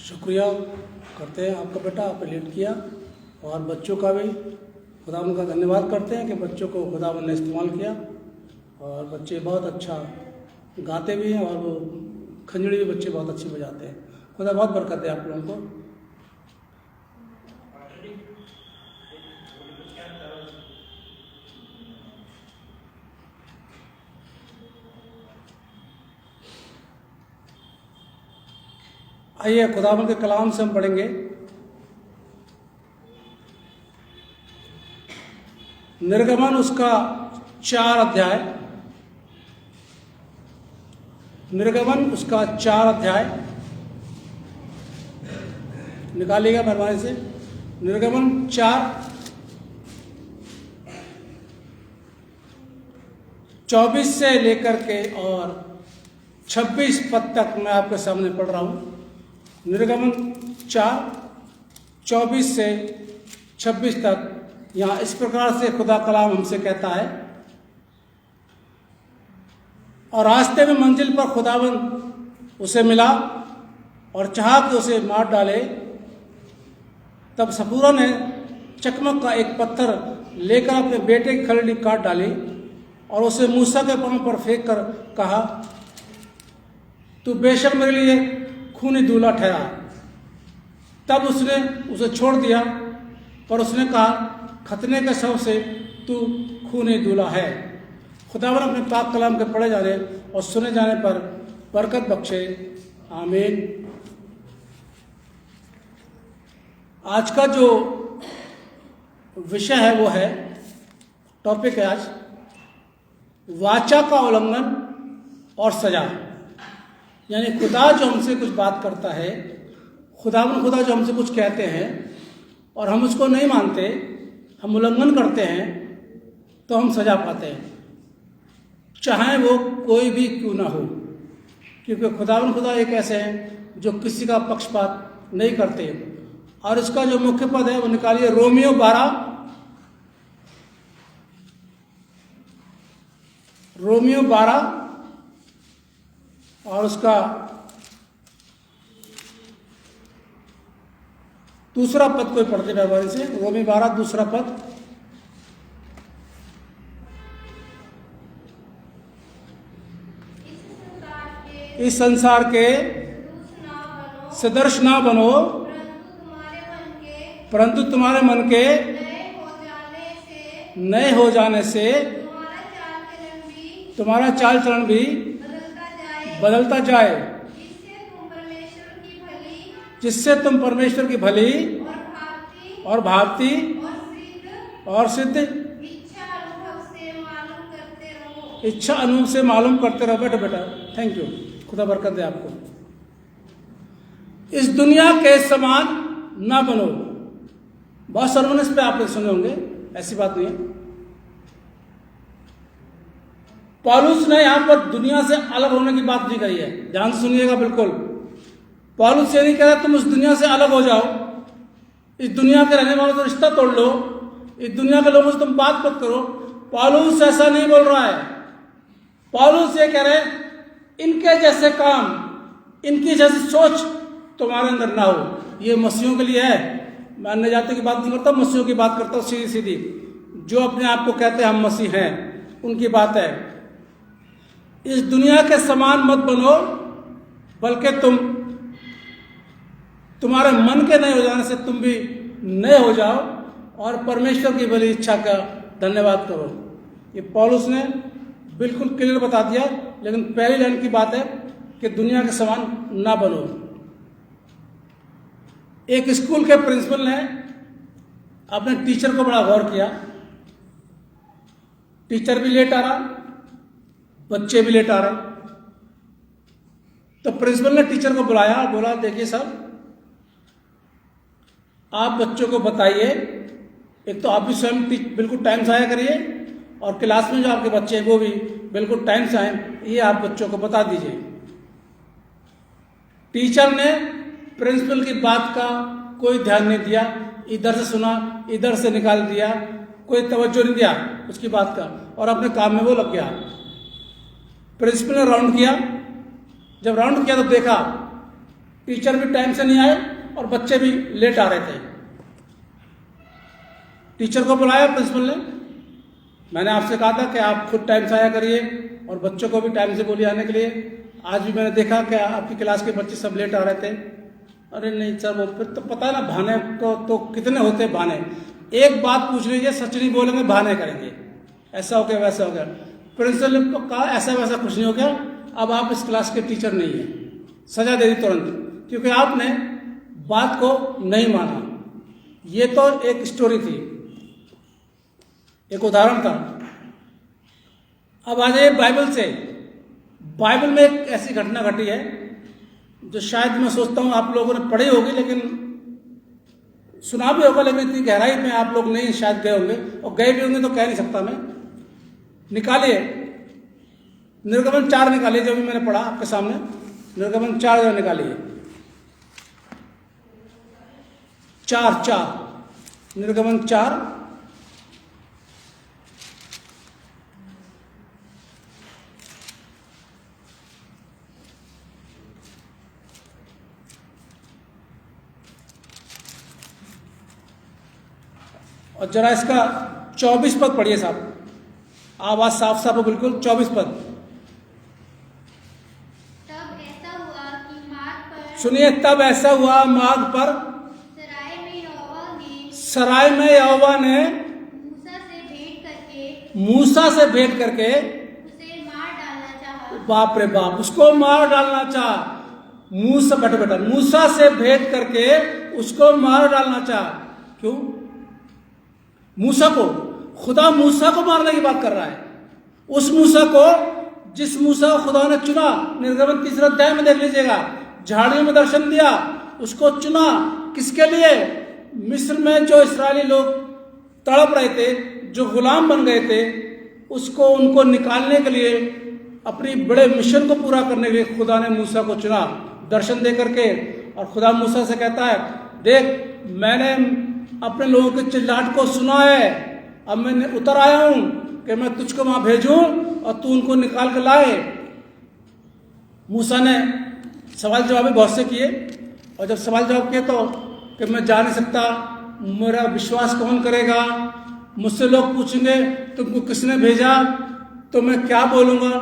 शुक्रिया करते हैं आपका बेटा, आपने लीड किया। और बच्चों का भी खुदावंद का धन्यवाद करते हैं कि बच्चों को खुदावंद ने इस्तेमाल किया और बच्चे बहुत अच्छा गाते भी हैं और वो खंजड़ी भी बच्चे बहुत अच्छी बजाते हैं। खुदा बहुत बरकत दे आप लोगों को। आइए खुदावंद के कलाम से हम पढ़ेंगे निर्गमन, उसका 4 अध्याय। निर्गमन उसका 4 अध्याय निकालिएगा मेहरबानी से। निर्गमन 4:24 से लेकर के और 26 पद तक मैं आपके सामने पढ़ रहा हूं। निर्गमन 4:24 से 26 तक यहाँ इस प्रकार से खुदा कलाम हमसे कहता है, और रास्ते में मंजिल पर खुदावंद उसे मिला और चाहा कि उसे मार डाले। तब सपूरा ने चकमक का एक पत्थर लेकर अपने बेटे की खलड़ी काट डाली और उसे मूसा के पांव पर फेंक कर कहा, तू बेशक मेरे लिए खूनी दूल्हा ठहरा। तब उसने उसे छोड़ दिया, पर उसने कहा, खतने के शव से तू खूनी दूल्हा है। खुदावन अपने पाक कलाम के पढ़े जाने और सुने जाने पर बरकत बख्शे, आमीन। आज का जो विषय है वो है, टॉपिक है आज वाचा का उल्लंघन और सजा। यानी खुदा जो हमसे कुछ बात करता है, खुदा जो हमसे कुछ कहते हैं और हम उसको नहीं मानते, हम उल्लंघन करते हैं, तो हम सजा पाते हैं, चाहे वो कोई भी क्यों ना हो। क्योंकि खुदावन खुदा एक ऐसे हैं जो किसी का पक्षपात नहीं करते। और इसका जो मुख्य पद है वो निकालिए, रोमियो 12 और उसका दूसरा पद कोई पढ़ते मेहरबानी से, रोमी 12 दूसरा पद। इस संसार के सदृश ना बनो, परंतु तुम्हारे मन के नए हो जाने से तुम्हारा चाल चलन भी बदलता जाए, जिससे तुम परमेश्वर की भली और भांति और सिद्ध इच्छा अनुभव से मालूम करते रहो। बेटा थैंक यू, खुदा बरकत दे आपको। इस दुनिया के समान ना बनो। बहुत सरमन इस पे आपने सुने होंगे, ऐसी बात नहीं है। पौलुस ने यहां पर दुनिया से अलग होने की बात नहीं कही है, ध्यान से सुनिएगा बिल्कुल। पौलुस ये नहीं कह रहा तुम उस दुनिया से अलग हो जाओ, इस दुनिया के रहने वालों से रिश्ता तोड़ लो, इस दुनिया के लोगों से तुम बात मत करो। पौलुस ऐसा नहीं बोल रहा है। पौलुस ये कह रहे इनके जैसे काम, इनकी जैसी सोच तुम्हारे अंदर ना हो। ये मसीहों के लिए है, मैं अन्य जाति की बात नहीं करता, मसीहों की बात करता हूँ सीधी सीधी। जो अपने आप को कहते हैं हम मसीह हैं, उनकी बात है। इस दुनिया के समान मत बनो, बल्कि तुम्हारे मन के नए हो जाने से तुम भी नए हो जाओ और परमेश्वर की भली इच्छा का धन्यवाद करो। ये पौलुस ने बिल्कुल क्लियर बता दिया। लेकिन पहली लाइन की बात है कि दुनिया के समान ना बनो। एक स्कूल के प्रिंसिपल ने अपने टीचर को बड़ा गौर किया। टीचर भी लेट आ रहा, बच्चे भी लेट आ रहे। तो प्रिंसिपल ने टीचर को बुलाया, बोला देखिए साहब, आप बच्चों को बताइए, एक तो आप भी स्वयं बिल्कुल टाइम से आया करिए और क्लास में जो आपके बच्चे हैं वो भी बिल्कुल टाइम से आए, ये आप बच्चों को बता दीजिए। टीचर ने प्रिंसिपल की बात का कोई ध्यान नहीं दिया, इधर से सुना, इधर से निकाल दिया, कोई तवज्जो नहीं दिया उसकी बात का, और अपने काम में वो लग गया। प्रिंसिपल ने राउंड किया। जब राउंड किया तो देखा टीचर भी टाइम से नहीं आए और बच्चे भी लेट आ रहे थे। टीचर को बुलाया प्रिंसिपल ने, मैंने आपसे कहा था कि आप खुद टाइम से आया करिए और बच्चों को भी टाइम से बोलिए आने के लिए। आज भी मैंने देखा कि आपकी क्लास के बच्चे सब लेट आ रहे थे। अरे नहीं सर, वो फिर तो पता है ना, बहाने तो कितने होते हैं बहाने। एक बात पूछ लीजिए, सच नहीं बोलेंगे, बहाने करेंगे, ऐसा हो गया वैसा हो गया। प्रिंसिपल ने कहा ऐसा वैसा कुछ नहीं हो गया, अब आप इस क्लास के टीचर नहीं हैं। सजा दे दी तुरंत, क्योंकि आपने बात को नहीं माना। ये तो एक स्टोरी थी, एक उदाहरण था। अब आ जाइए बाइबल से। बाइबल में एक ऐसी घटना घटी है जो शायद मैं सोचता हूं आप लोगों ने पढ़ी होगी, लेकिन सुना भी होगा, लेकिन इतनी गहराई में आप लोग नहीं शायद गए होंगे, और गए भी होंगे तो कह नहीं सकता मैं। निकालिए निर्गमन 4 निकालिए, जो भी मैंने पढ़ा आपके सामने। निर्गमन 4 जो निकालिए, 4 निर्गमन 4। और जरा इसका 24 पद पढ़िए साहब, आवाज साफ साफ हो बिल्कुल। 24 पद सुनिए। तब ऐसा हुआ मार्ग पर सराय में यहोवा ने मूसा से भेंट करके उसे मार डालना चाहा। बाप रे बाप, उसको मार डालना चाहा। मूसा बेटा मूसा से भेंट करके उसको मार डालना चाहा। क्यों? मूसा को, खुदा मूसा को मारने की बात कर रहा है। उस मूसा को, जिस मूसा को खुदा ने चुना, निर्गमन 3 अध्याय में देख लीजिएगा, झाड़ियों में दर्शन दिया, उसको चुना किसके लिए? मिस्र में जो इस्राएली लोग तड़प रहे थे, जो गुलाम बन गए थे, उसको उनको निकालने के लिए अपनी बड़े मिशन को पूरा करने के लिए खुदा ने मूसा को चुना दर्शन दे करके। और खुदा मूसा से कहता है, देख मैंने अपने लोगों के चिल्लाहट को सुना है, अब मैं उतर आया हूं कि मैं तुझको वहां भेजूं और तू उनको निकाल कर लाए। मूसा ने सवाल जवाब भी बहुत से किए, और जब सवाल जवाब किए तो कि मैं जा नहीं सकता, मेरा विश्वास कौन करेगा, मुझसे लोग पूछेंगे तुमको किसने भेजा, तो मैं क्या बोलूँगा,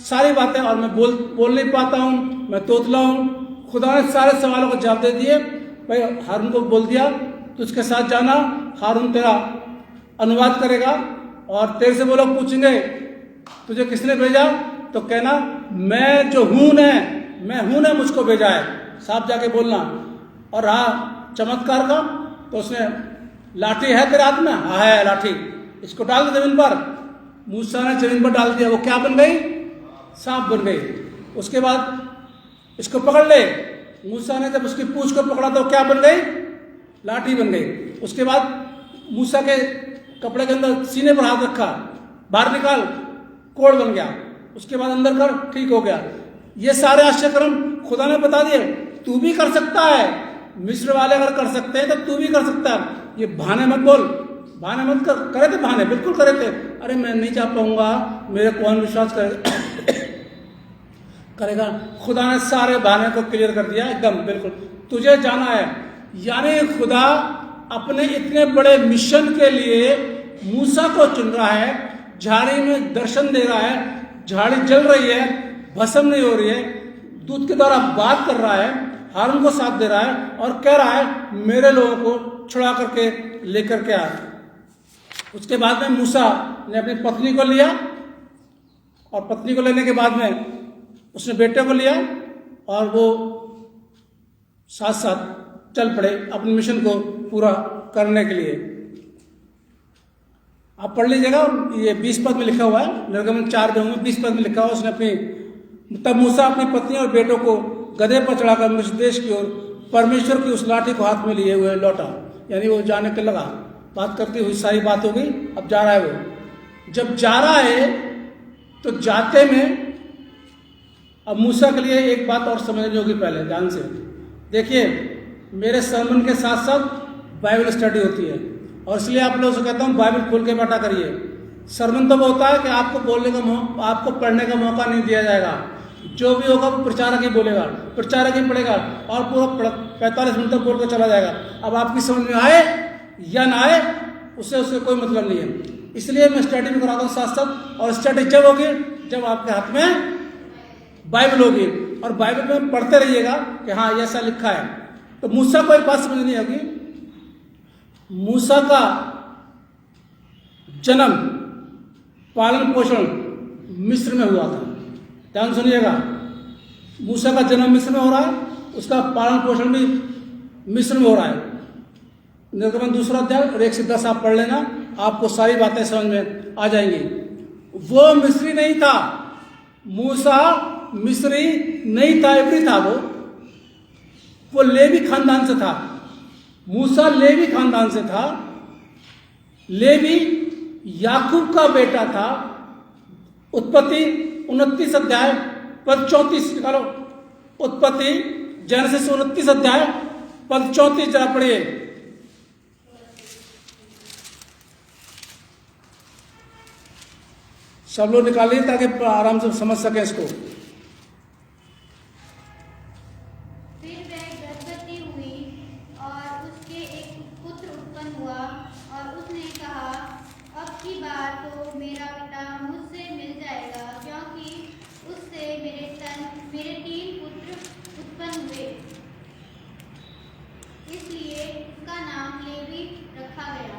सारी बातें, और मैं बोल नहीं पाता हूँ, मैं तोतला हूँ। खुदा ने सारे सवालों को जवाब दे दिए। भाई हारून को बोल दिया तो उसके साथ जाना, हारून तेरा अनुवाद करेगा, और तेरे से वो लोग पूछेंगे तुझे किसने भेजा, तो कहना मैं जो हूँ ने, मैं हूँ ने मुझको भेजा है, साफ जाके बोलना। और रहा चमत्कार का, तो उसने लाठी है तेरे हाथ में, हाँ है लाठी, इसको डाल दे जमीन पर। मूसा ने जमीन पर डाल दिया, वो क्या बन गई, सांप बन गई। उसके बाद इसको पकड़ ले, मूसा ने जब उसकी पूंछ को पकड़ा तो क्या बन गई, लाठी बन गई। उसके बाद मूसा के कपड़े के अंदर सीने पर हाथ रखा, बाहर निकाल, कोड़ बन गया। उसके बाद अंदर कर, ठीक हो गया। ये सारे आश्चर्यक्रम खुदा ने बता दिए, तू भी कर सकता है, मिस्र वाले अगर कर सकते हैं तो तू भी कर सकता है। ये बहाने मत बोल, बहाने मत कर। करे थे बहाने, बिल्कुल करे थे, अरे मैं नहीं जा पाऊंगा, मेरे कौन विश्वास करेगा। खुदा ने सारे बहाने को क्लियर कर दिया एकदम, बिल्कुल तुझे जाना है। यानी खुदा अपने इतने बड़े मिशन के लिए मूसा को चुन रहा है। झाड़ी में दर्शन दे रहा है, झाड़ी जल रही है, भस्म नहीं हो रही है, दूत के द्वारा बात कर रहा है, हारून को साथ दे रहा है, और कह रहा है मेरे लोगों को छुड़ा करके लेकर के आ। उसके बाद में मूसा ने अपनी पत्नी को लिया, और पत्नी को लेने के बाद में उसने बेटे को लिया, और वो साथ साथ चल पड़े अपने मिशन को पूरा करने के लिए। आप पढ़ लीजिएगा, ये 20 पद में लिखा हुआ है, निर्गमन 4 में 20 पद में लिखा हुआ। उसने अपनी, तब मूसा अपनी पत्नी और बेटों को गधे पर चढ़ाकर मिस्र देश की ओर परमेश्वर की उस लाठी को हाथ में लिए हुए लौटा। यानी वो जाने के लगा, बात करती हुई सारी बात हो गई, अब जा रहा है वो। जब जा रहा है तो जाते में अब मूसा के लिए एक बात और समझनी होगी, पहले ध्यान से देखिए। मेरे सरमन के साथ साथ बाइबल स्टडी होती है, और इसलिए आप लोगों से कहता हूँ बाइबल खोल के बैठा करिए। सरमन तो होता है कि आपको बोलने का आपको पढ़ने का मौका नहीं दिया जाएगा, जो भी होगा वो प्रचारक ही बोलेगा, प्रचारक ही पढ़ेगा, और पूरा 45 मिनट तक बोल कर चला जाएगा। अब आपकी समझ में आए या ना आए उससे कोई मतलब नहीं है। इसलिए मैं स्टडी भी कराता हूँ साथ साथ, और स्टडी जब होगी जब आपके हाथ में बाइबल होगी, और बाइबल में पढ़ते रहिएगा कि हाँ ये ऐसा लिखा है। तो मूसा को एक बात समझ नहीं होगी, मूसा का जन्म पालन पोषण मिस्र में हुआ था। ध्यान सुनिएगा, मूसा का जन्म मिस्र में हो रहा है, उसका पालन पोषण भी मिस्र में हो रहा है। निर्गमन 2 अध्याय और 1 से 10 आप पढ़ लेना, आपको सारी बातें समझ में आ जाएंगी। वो मिस्री नहीं था, मूसा मिस्री नहीं था, इब्री था। वो लेवी खानदान से था। मूसा लेवी खानदान से था। लेवी याकूब का बेटा था। उत्पत्ति 29 अध्याय पद 34 निकालो। उत्पत्ति जेनेसिस 29 अध्याय पद 34 जरा पढ़िए। सब लोग निकालिए ताकि आराम से समझ सकें इसको। फिर वह गर्भवती हुई और उसके एक पुत्र उत्पन्न हुआ, और उसने कहा अब की बार तो मेरा पिता मुझसे मिल जाएगा, क्योंकि उससे मेरे 3 पुत्र उत्पन्न हुए। इसलिए उसका नाम लेवी रखा गया।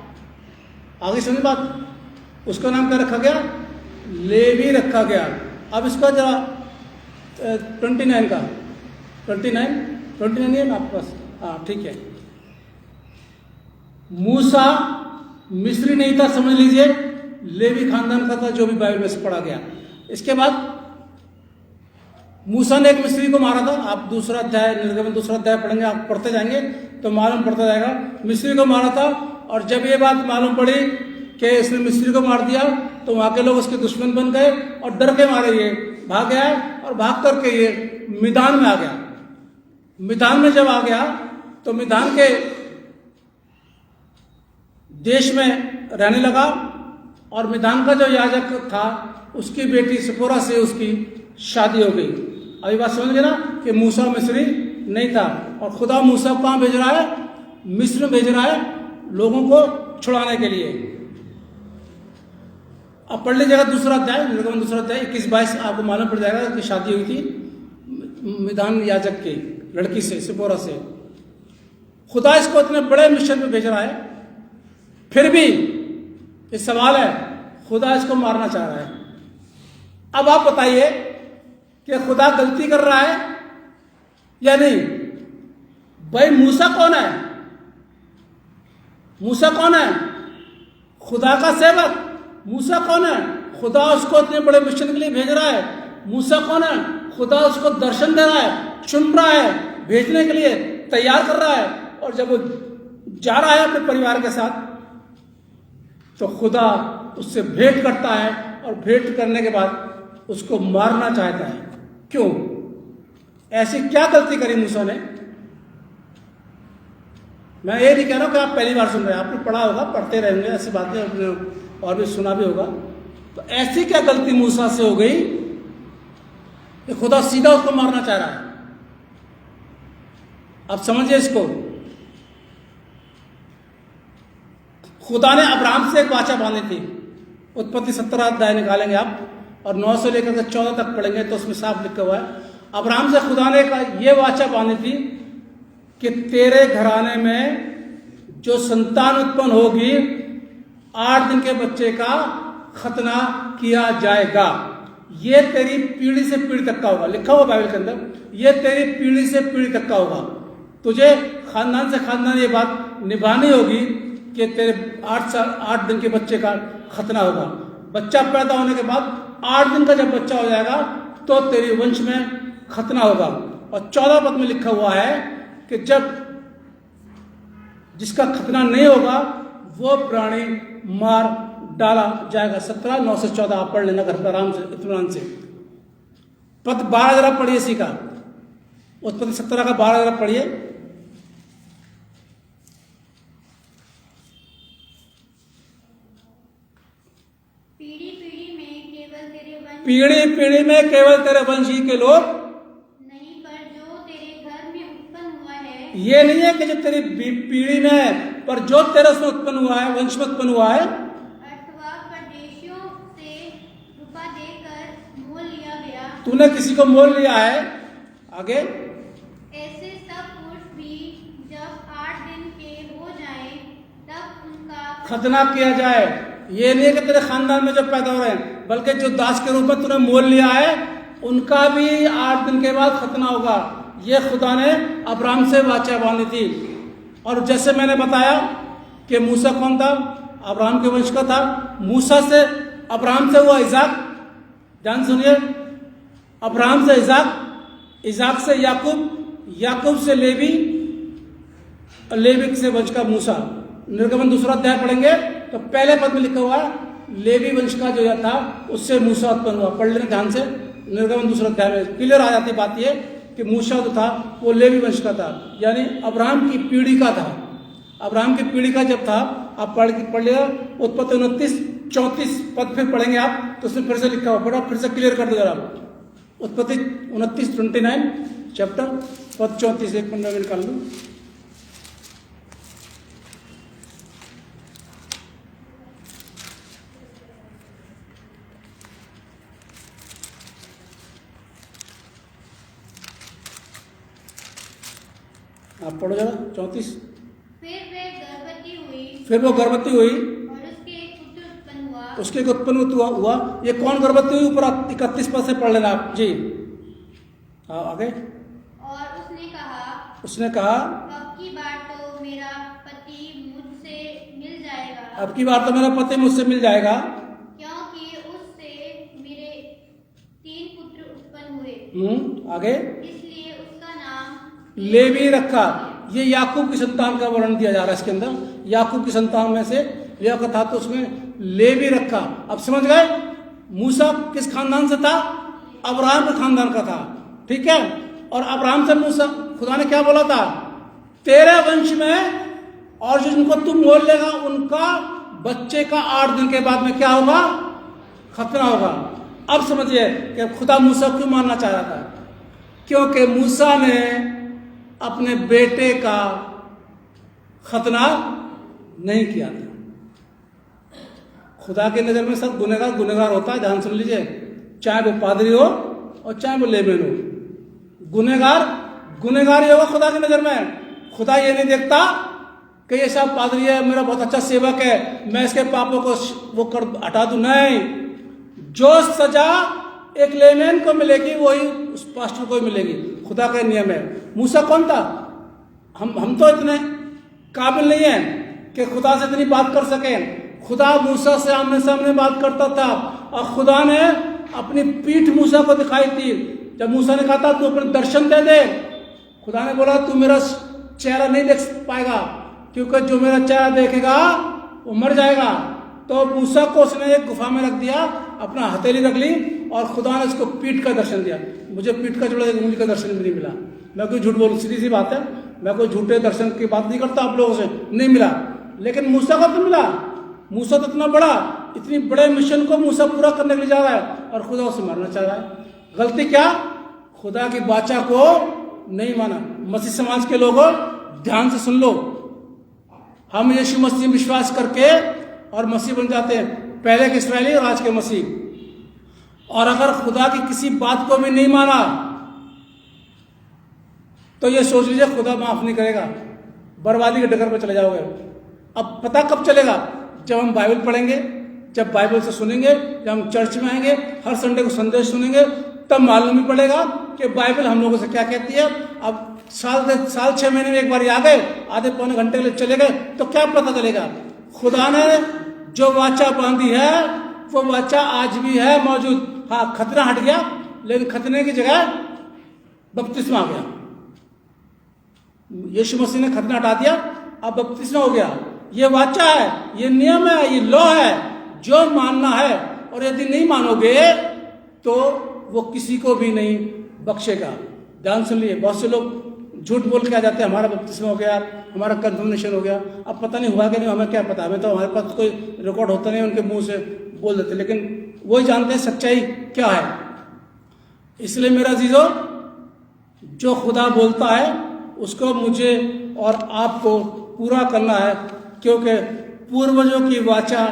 आगे सुनिए बात, उसका नाम क्या रखा गया? लेवी रखा गया। अब इसका जरा 29 का 29 है ना आपके पास? हाँ ठीक है। मूसा मिस्री नहीं था, समझ लीजिए, लेवी खानदान का था, जो भी बाइबल में से पढ़ा गया। इसके बाद मूसा ने एक मिस्री को मारा था। आप 2 अध्याय निर्गमन 2 अध्याय पढ़ेंगे, आप पढ़ते जाएंगे तो मालूम पड़ता जाएगा। मिस्री को मारा था, और जब ये बात मालूम पड़ी कि इसने मिस्री को मार दिया तो वहां के लोग उसके दुश्मन बन गए और डर के मारे ये भाग गया है और भाग करके ये मिदान में आ गया। मिदान में जब आ गया तो मिदान के देश में रहने लगा और मिदान का जो याजक था उसकी बेटी सिपोरा से उसकी शादी हो गई। अभी बात समझ गए ना कि मूसा मिस्री नहीं था और खुदा मूसा को कहाँ भेज रहा है? मिस्र में भेज रहा है लोगों को छुड़ाने के लिए। अब पढ़ लीजिएगा दूसरा अध्याय, निर्गमन दूसरा अध्याय 21-22, आपको मालूम पड़ जाएगा कि शादी हुई थी मिदान याजक की लड़की से, सिपोरा से। खुदा इसको इतने बड़े मिशन में भेज रहा है, फिर भी ये सवाल है, खुदा इसको मारना चाह रहा है। अब आप बताइए कि खुदा गलती कर रहा है या नहीं? भाई मूसा कौन है? मूसा कौन है? खुदा का सेवक। मूसा कौन है? खुदा उसको इतने बड़े मिशन के लिए भेज रहा है। मूसा कौन है? खुदा उसको दर्शन दे रहा है, चुन रहा है, भेजने के लिए तैयार कर रहा है। और जब वो जा रहा है अपने परिवार के साथ तो खुदा उससे भेंट करता है और भेंट करने के बाद उसको मारना चाहता है। क्यों? ऐसी क्या गलती करी मूसा ने? मैं ये नहीं कह रहा हूं कि आप पहली बार सुन रहे हैं, आपने पढ़ा होगा, पढ़ते रहेंगे, ऐसी बातें आपने और भी सुना भी होगा। तो ऐसी क्या गलती मूसा से हो गई कि खुदा सीधा उसको मारना चाह रहा है? अब समझिए इसको। खुदा ने अब्राहम से एक वाचा बांधी थी। उत्पत्ति 17 अध्याय निकालेंगे आप और 9 से लेकर के 14 तक पढ़ेंगे तो उसमें साफ लिखा हुआ है। अब्राहम से खुदा ने ये वाचा बांधी थी कि तेरे घराने में जो संतान उत्पन्न होगी 8 दिन के बच्चे का खतना किया जाएगा। ये तेरी पीढ़ी से पीढ़ी तक का होगा। लिखा हुआ बाइबल के अंदर, ये तेरी पीढ़ी से पीढ़ी तक का होगा। तुझे खानदान से खानदान ये बात निभानी होगी कि तेरे 8 दिन के बच्चे का खतना होगा। बच्चा पैदा होने के बाद 8 दिन का जब बच्चा हो जाएगा तो तेरी वंश में खतना होगा। और 14 पद में लिखा हुआ है कि जब जिसका खतना नहीं होगा वो प्राणी मार डाला जाएगा। 17 9 से 14 आप पढ़ लेना घर पर आराम से, इत्मीनान से। पद 12 जरा पढ़िए इसी का, उत्पत्ति 17 का 12 जरा पढ़िए। पीढ़ी पीढ़ी में केवल तेरे वंशी के लोग नहीं, पर जो तेरे घर में उत्पन्न हुआ है। ये नहीं है कि जो तेरी पीढ़ी में, पर जो तेरे उसमें उत्पन्न हुआ है, वंश में उत्पन्न हुआ है, अथवा परदेशियों से रुपा देकर मोल लिया गया। तूने किसी को मोल लिया है। आगे, ऐसे सब पुरुष भी जब 8 दिन के हो जाएं तब उनका खतना किया जाए। ये नहीं है कि तेरे खानदान में जो पैदा हो रहे हैं, बल्कि जो दास के रूप में तूने मोल लिया है उनका भी 8 दिन के बाद खतना होगा। ये खुदा ने अब्राहम से वाचा बांधी थी। और जैसे मैंने बताया कि मूसा कौन था? अब्राहम के वंश का था। मूसा से अब्राहम से हुआ इजाक, ध्यान सुनिए, अब्राहम से इजाक, इजाक से याकूब, याकूब से लेवी, लेवी से वंश का मूसा। निर्गमन दूसरा अध्याय पढ़ेंगे तो पहले पद में लिखा हुआ लेवी वंश का जो था उससे मूसा उत्पन्न हुआ। पढ़ लेना ध्यान से, निर्गमन दूसरा अध्याय में क्लियर आ जाती बात ये कि मूसा जो था वो लेवी वंश का था, यानी अब्राहम की पीढ़ी का था। अब्राहम की पीढ़ी का जब था, आप पढ़ लिया उत्पत्ति 29-34 पद फिर पढ़ेंगे आप तो उसमें फिर से लिखा हुआ, पढ़ा फिर से क्लियर कर दो जरा। उत्पत्ति 29-29 चैप्टर पद 34, एक मिनट में निकाल लूँ। आप पढ़ो जरा 34। फिर वो गर्भवती हुई और उसके एक पुत्र उत्पन्न हुआ। उसके एक उत्पन्न हुआ। ये कौन गर्भवती हुई? ऊपर 31 पद से पढ़ लेना आप जी। हाँ आगे। और उसने कहा अब की बार तो मेरा पति मुझसे मिल जाएगा। अब की बार तो मेरा पति मुझसे मिल जाएगा, क्योंकि उससे मेरे 3 पुत्र उत्पन्न हुए। आगे। इसलिए उसका नाम लेवी रखा। ये याकूब की संतान का वर्णन दिया जा रहा है इसके अंदर। याकूब की संतान में से लिया का था तो उसमें लेवी रखा। अब समझ गए मूसा किस खानदान से था? अब्राहम के खानदान का था, ठीक है। और अब्राहम से मूसा, खुदा ने क्या बोला था, तेरे वंश में और जिनको तुम मोल लेगा उनका बच्चे का 8 दिन के बाद में क्या होगा, खतना होगा। अब समझिए कि खुदा मूसा क्यों मारना चाह रहा था, क्योंकि मूसा ने अपने बेटे का खतना नहीं किया था। खुदा की नजर में सब गुनहगार गुनहगार होता है, ध्यान सुन लीजिए, चाहे वो पादरी हो और चाहे वो लेविन हो, गुनहगार गुनहगार ही होगा खुदा की नजर में। खुदा ये नहीं देखता कि ये सब पादरी है, मेरा बहुत अच्छा सेवक है, मैं इसके पापों को वो कर हटा दूं। नहीं, जो सजा एक लेविन को मिलेगी वही उस पास्टर को ही मिलेगी, खुदा का नियम है। मूसा कौन था, हम तो इतने काबिल नहीं है कि खुदा से इतनी बात कर सके। खुदा मूसा से आमने सामने बात करता था और खुदा ने अपनी पीठ मूसा को दिखाई थी। जब मूसा ने कहा था तू अपने दर्शन दे दे, खुदा ने बोला तू मेरा चेहरा नहीं देख पाएगा, क्योंकि जो मेरा चेहरा देखेगा वो मर जाएगा। तो मूसा को उसने एक गुफा में रख दिया, अपना हथेली रख ली और खुदा ने उसको पीठ का दर्शन दिया। मुझे पीठ का जोड़ा उंगली का दर्शन भी नहीं मिला। मैं कोई झूठ बोलूं, सीधी सी बात है, मैं कोई झूठे दर्शन की बात नहीं करता आप लोगों से, नहीं मिला। लेकिन मूसा को तो मिला। मूसा तो इतना बड़ा, इतनी बड़े मिशन को मूसा पूरा करने के लिए जा रहा है और खुदा उसे मारना चाह रहा है। गलती क्या, खुदा की वाचा को नहीं माना। मसीह समाज के लोगों ध्यान से सुन लो, हम यीशु मसीह में विश्वास करके और मसीह बन जाते हैं, पहले के इस्राएली और आज के मसीह। और अगर खुदा की किसी बात को भी नहीं माना तो ये सोच लीजिए खुदा माफ नहीं करेगा, बर्बादी के डगर पर चले जाओगे। अब पता कब चलेगा, जब हम बाइबल पढ़ेंगे, जब बाइबल से सुनेंगे, जब हम चर्च में आएंगे, हर संडे को संदेश सुनेंगे, तब मालूम ही पड़ेगा कि बाइबल हम लोगों से क्या कहती है। अब साल 6 महीने में एक बार आ गए, आधे पौने घंटे के लिए चले गए, तो क्या पता चलेगा। खुदा ने जो वाचा बांधी है वो वाचा आज भी है मौजूद। हाँ, खतना हट गया, लेकिन खतने की जगह बपतिस्मा आ गया। यीशु मसीह ने खतना हटा दिया, अब बपतिस्मा हो गया। ये वाचा है, ये नियम है, ये लॉ है, जो मानना है। और यदि नहीं मानोगे तो वो किसी को भी नहीं बख्शेगा। ध्यान सुन लिए, बहुत से लोग झूठ बोल के आ जाते हैं, हमारा बपतिस्मा हो गया, हमारा कंफर्मेशन हो गया। अब पता नहीं हुआ कि नहीं, हमें क्या पता, हमें तो हमारे पास कोई रिकॉर्ड होता नहीं, उनके मुंह से बोल देते, लेकिन वही जानते हैं सच्चाई क्या है। इसलिए मेरा जीजो, जो खुदा बोलता है उसको मुझे और आपको पूरा करना है, क्योंकि पूर्वजों की वाचा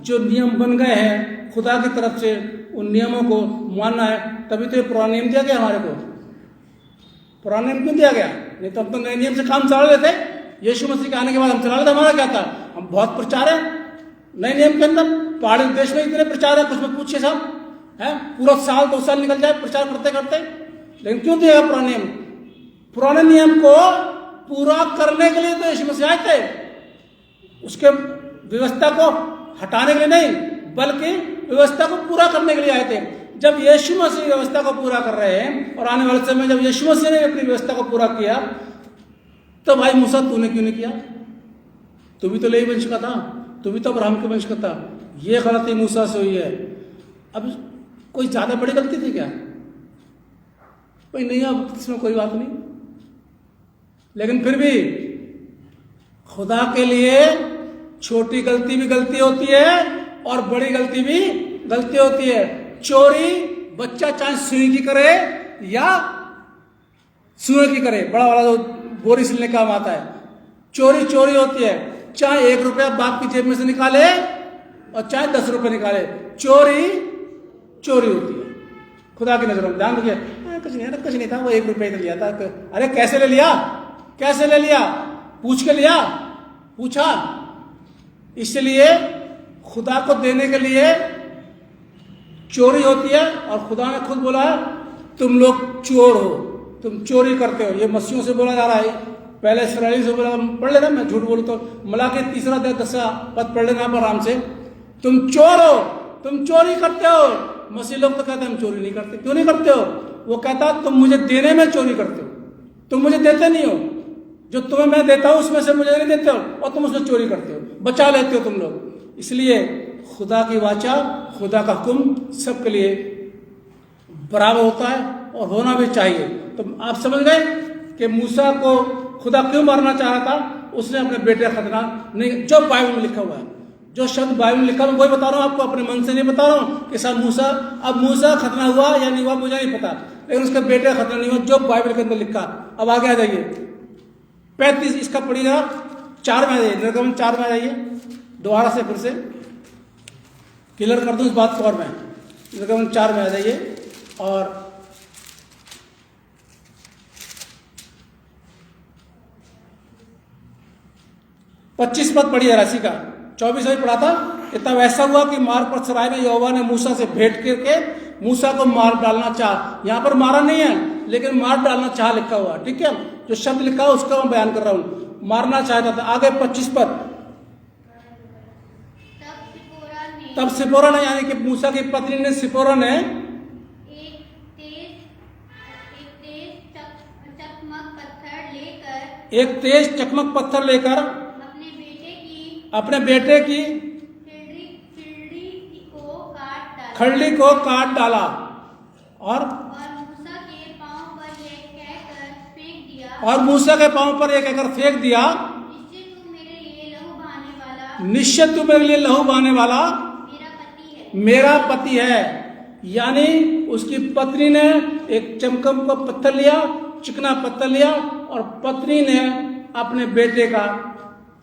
जो नियम बन गए हैं खुदा की तरफ से, उन नियमों को मानना है। तभी तो ये पुराना नियम दिया गया हमारे को। पुराना नियम क्यों दिया गया, नहीं तो हम तो नए नियम से काम चला लेते। यीशु मसीह के आने के बाद हम चला लेते, हमारा क्या था, हम बहुत प्रचार है नए नियम के अंदर। पहाड़ी देश में इतने प्रचार है, कुछ मत पूछिए साहब, है पूरा साल 2 साल निकल जाए प्रचार करते करते। लेकिन क्यों दिया पुराने नियम, पुराने नियम को पूरा करने के लिए तो यीशु मसीह आए थे, उसके व्यवस्था को हटाने के लिए नहीं, बल्कि व्यवस्था को पूरा करने के लिए आए थे। जब यीशु मसीह व्यवस्था को पूरा कर रहे हैं और आने वाले समय जब यीशु मसीह ने अपनी व्यवस्था को पूरा किया, तो भाई मूसा तूने क्यों नहीं किया, तू भी तो लेवी वंश का था, तू भी तो अब्राहम के वंश का था। ये गलती मूसा से हुई है। अब कोई ज्यादा बड़ी गलती थी क्या, कोई नहीं, अब इसमें कोई बात नहीं। लेकिन फिर भी खुदा के लिए छोटी गलती भी गलती होती है और बड़ी गलती भी गलती होती है। चोरी बच्चा चाहे सुई की करे या सुई की करे, बड़ा वाला जो बोरी सिलने का काम आता है, चोरी चोरी होती है। चाहे 1 रुपया बाप की जेब में से निकाले और चाहे 10 रुपये निकाले, चोरी चोरी होती है खुदा की नजरों में। ध्यान रखिए, कुछ नहीं था, वो 1 रुपये लिया था। अरे कैसे ले लिया, कैसे ले लिया, पूछ के लिया, पूछा। इसलिए खुदा को देने के लिए चोरी होती है। और खुदा ने खुद बोला है तुम लोग चोर हो, तुम चोरी करते हो। ये मसीहों से बोला जा रहा है, पहले इस्राएली से बोला। पढ़ लेना, मैं झूठ बोलूं तो मलाकी 3 अध्याय 10 पद पढ़ लेना आप आराम से। तुम चोर हो, तुम चोरी करते हो। मसीह लोग तो कहते हैं हम चोरी नहीं करते। क्यों नहीं करते हो, वो कहता तुम मुझे देने में चोरी करते हो, तुम मुझे देते नहीं हो, जो तुम्हें मैं देता हूं उसमें से मुझे नहीं देते हो, और तुम उसमें चोरी करते हो, बचा लेते हो तुम लोग। इसलिए खुदा की वाचा, खुदा का हुक्म सबके लिए बराबर होता है और होना भी चाहिए। तो आप समझ गए कि मूसा को खुदा क्यों मारना चाह रहा था। उसने अपने बेटे का खतना नहीं, जो बाइबल में लिखा हुआ है, जो शब्द बाइबल में लिखा, मैं वही बता रहा हूँ आपको, अपने मन से नहीं बता रहा हूँ कि साहब मूसा खतना हुआ या नहीं हुआ मुझे नहीं पता, लेकिन उसके बेटे का खतना नहीं हुआ, जो बाइबल के अंदर लिखा। अब आगे आ जाइए 35 इसका पढ़िएगा, 4 में आ जाइए, निर्गमन 4 में आ जाइए, दोबारा से फिर से क्लियर कर दूं इस बात को। और मैं निर्गमन 4 में आ जाइए और 25 पद पढ़िए राशि का। 24 में पढ़ा था कि तब ऐसा हुआ कि मार्ग पर सराय में यहोवा ने मूसा से भेंट करके मूसा को मार डालना चाह। यहां पर मारा नहीं है, लेकिन मार डालना चाह लिखा हुआ, ठीक है। जो शब्द लिखा है उसका मैं बयान कर रहा हूं, मारना चाहता था। आगे 25 पद। तब सिपोरा ने, यानी कि मूसा की पत्नी ने, सिपोरा ने एक तेज चकमक पत्थर लेकर अपने बेटे की खड़ली को काट डाला और मूसा के पांव पर यह कहकर फेंक दिया, निश्चय तू मेरे लिए लहू बहाने वाला मेरा पति है। यानी उसकी पत्नी ने एक चमकम का पत्थर लिया, चिकना पत्थर लिया, और पत्नी ने अपने बेटे का